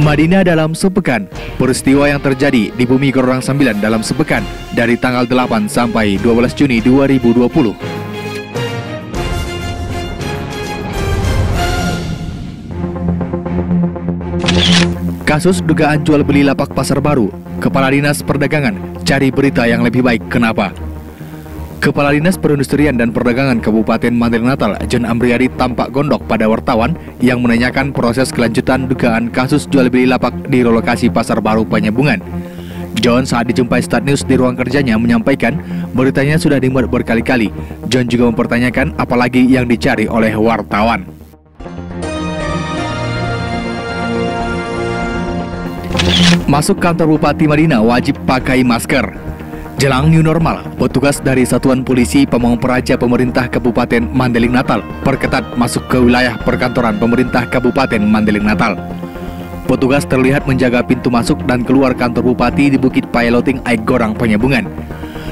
Madinah dalam sepekan. Peristiwa yang terjadi di Bumi Gororang 9 dalam sepekan dari tanggal 8 sampai 12 Juni 2020. Kasus dugaan jual beli lapak Pasar Baru. Kepala Dinas Perdagangan cari berita yang lebih baik. Kenapa? Kepala Dinas Perindustrian dan Perdagangan Kabupaten Mandailing Natal, John Amriadi, tampak gondok pada wartawan yang menanyakan proses kelanjutan dugaan kasus jual beli lapak di lokasi Pasar Baru Penyambungan. John saat dijumpai Start News di ruang kerjanya menyampaikan beritanya sudah dimuat berkali-kali. John juga mempertanyakan apalagi yang dicari oleh wartawan. Masuk kantor Bupati Madinah wajib pakai masker. Jelang new normal, petugas dari Satuan Polisi Pamong Praja Pemerintah Kabupaten Mandailing Natal perketat masuk ke wilayah perkantoran pemerintah Kabupaten Mandailing Natal. Petugas terlihat menjaga pintu masuk dan keluar kantor Bupati di Bukit Pailoting Aik Gorang Penyambungan.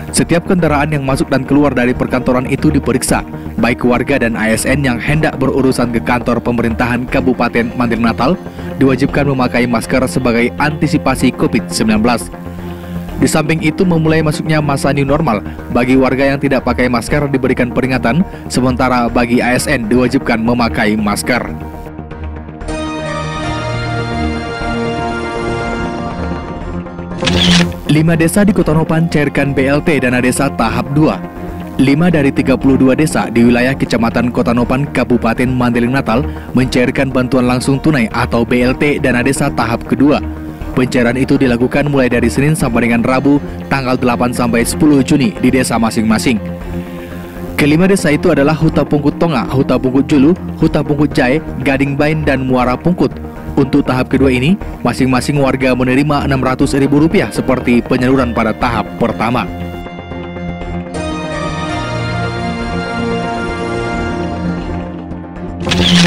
Setiap kendaraan yang masuk dan keluar dari perkantoran itu diperiksa, baik warga dan ASN yang hendak berurusan ke kantor pemerintahan Kabupaten Mandailing Natal diwajibkan memakai masker sebagai antisipasi COVID-19. Di samping itu, memulai masuknya masa new normal, bagi warga yang tidak pakai masker diberikan peringatan, sementara bagi ASN diwajibkan memakai masker. Lima desa di Kota Nopan cairkan BLT dana desa tahap 2. 5 dari 32 desa di wilayah Kecamatan Kota Nopan, Kabupaten Mandailing Natal mencairkan bantuan langsung tunai atau BLT dana desa tahap kedua. Pencairan itu dilakukan mulai dari Senin sampai dengan Rabu, tanggal 8 sampai 10 Juni di desa masing-masing. Kelima desa itu adalah Huta Pungkut Tonga, Huta Pungkut Julu, Huta Pungkut Jae, Gading Bain, dan Muara Pungkut. Untuk tahap kedua ini, masing-masing warga menerima Rp600.000 seperti penyaluran pada tahap pertama.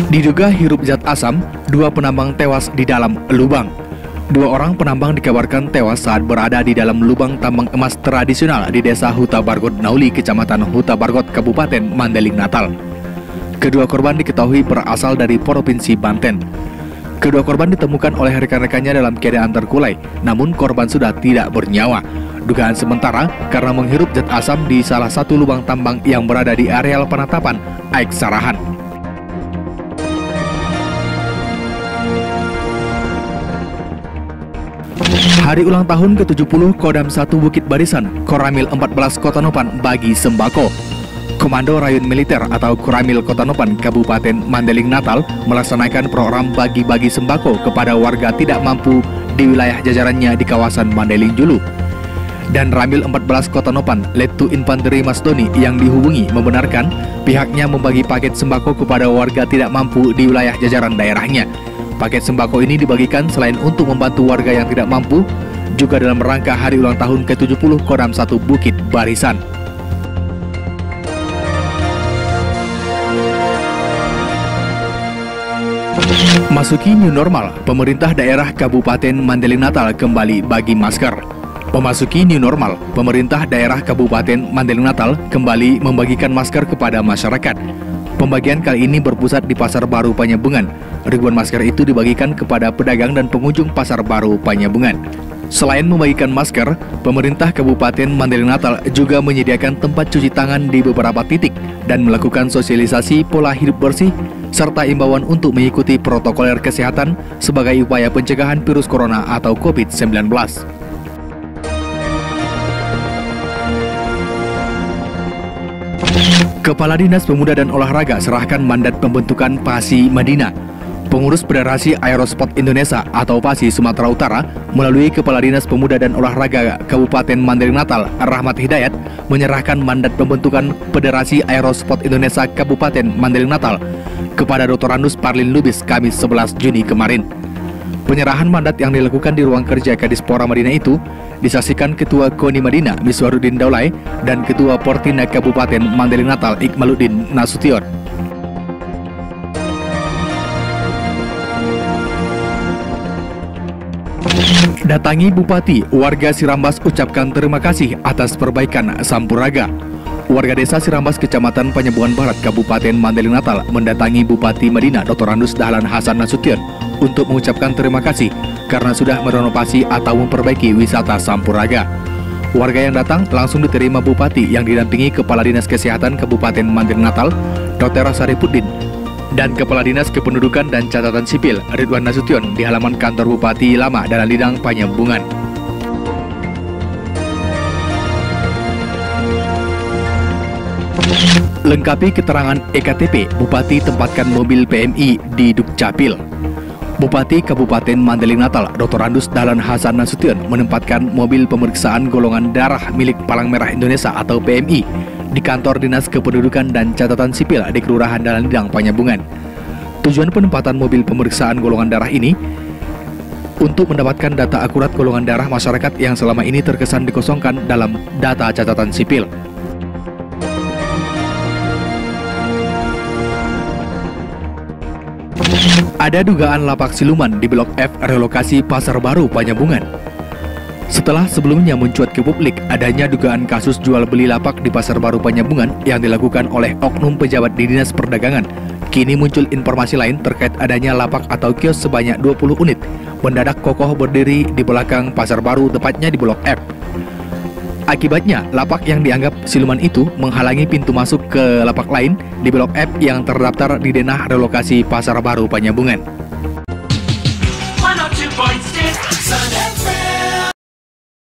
Diduga hirup zat asam, 2 penambang tewas di dalam lubang. 2 orang penambang dikabarkan tewas saat berada di dalam lubang tambang emas tradisional di desa Huta Bargot Nauli, Kecamatan Huta Bargot, Kabupaten Mandailing Natal. Kedua korban diketahui berasal dari Provinsi Banten. Kedua korban ditemukan oleh rekan-rekannya dalam keadaan terkulai, namun korban sudah tidak bernyawa. Dugaan sementara karena menghirup zat asam di salah satu lubang tambang yang berada di areal penatapan Aik Sarahan. Hari ulang tahun ke-70 Kodam 1 Bukit Barisan, Koramil 14 Kota Nopan bagi sembako. Komando Rayun Militer atau Koramil Kota Nopan, Kabupaten Mandailing Natal melaksanakan program bagi-bagi sembako kepada warga tidak mampu di wilayah jajarannya di kawasan Mandailing Julu. Dan Ramil 14 Kota Nopan, Letu Infanteri Mas Doni yang dihubungi membenarkan pihaknya membagi paket sembako kepada warga tidak mampu di wilayah jajaran daerahnya. Paket sembako ini dibagikan selain untuk membantu warga yang tidak mampu, juga dalam rangka hari ulang tahun ke-70 Kodam 1 Bukit Barisan. Masuki new normal, pemerintah daerah Kabupaten Mandailing Natal kembali bagi masker. Memasuki new normal, pemerintah daerah Kabupaten Mandailing Natal kembali membagikan masker kepada masyarakat. Pembagian kali ini berpusat di Pasar Baru Penyambungan. Ribuan masker itu dibagikan kepada pedagang dan pengunjung Pasar Baru Penyambungan. Selain membagikan masker, pemerintah Kabupaten Mandailing Natal juga menyediakan tempat cuci tangan di beberapa titik dan melakukan sosialisasi pola hidup bersih serta imbauan untuk mengikuti protokol kesehatan sebagai upaya pencegahan virus corona atau COVID-19. Kepala Dinas Pemuda dan Olahraga serahkan mandat pembentukan PASI Madinah. Pengurus Federasi Aerosport Indonesia atau PASI Sumatera Utara melalui Kepala Dinas Pemuda dan Olahraga Kabupaten Mandailing Natal, Rahmat Hidayat, menyerahkan mandat pembentukan Federasi Aerosport Indonesia Kabupaten Mandailing Natal kepada Dr. Anus Parlin Lubis Kamis 11 Juni kemarin. Penyerahan mandat yang dilakukan di ruang kerja Kadispora Madinah itu disaksikan Ketua KONI Madinah Miswaruddin Daulay dan Ketua Portina Kabupaten Mandailing Natal Ikmaluddin Nasution. Datangi Bupati, warga Sirambas ucapkan terima kasih atas perbaikan Sampuraga. Warga desa Sirambas, Kecamatan Penyambungan Barat, Kabupaten Mandailing Natal mendatangi Bupati Madinah Dr. Andus Dahlan Hasan Nasution untuk mengucapkan terima kasih karena sudah merenovasi atau memperbaiki wisata Sampuraga. Warga yang datang langsung diterima Bupati yang didampingi Kepala Dinas Kesehatan Kabupaten Mandailing Natal, Dr. Sarifuddin, dan Kepala Dinas Kependudukan dan Catatan Sipil, Ridwan Nasution, di halaman kantor Bupati Lama Dalam Lidang Penyambungan. Lengkapi keterangan EKTP, Bupati tempatkan mobil PMI di Dukcapil. Bupati Kabupaten Mandailing Natal, Dr. Andus Dahlan Hasan Nasution, menempatkan mobil pemeriksaan golongan darah milik Palang Merah Indonesia atau PMI di kantor Dinas Kependudukan dan Catatan Sipil di Kelurahan Dalam Lidang Penyambungan. Tujuan penempatan mobil pemeriksaan golongan darah ini untuk mendapatkan data akurat golongan darah masyarakat yang selama ini terkesan dikosongkan dalam data catatan sipil. Ada dugaan lapak siluman di Blok F relokasi Pasar Baru Penyambungan. Setelah sebelumnya mencuat ke publik adanya dugaan kasus jual beli lapak di Pasar Baru Penyambungan yang dilakukan oleh oknum pejabat di Dinas Perdagangan, kini muncul informasi lain terkait adanya lapak atau kios sebanyak 20 unit mendadak kokoh berdiri di belakang Pasar Baru, tepatnya di Blok F. Akibatnya, lapak yang dianggap siluman itu menghalangi pintu masuk ke lapak lain di Blok F yang terdaftar di Denah Relokasi Pasar Baru Penyambungan.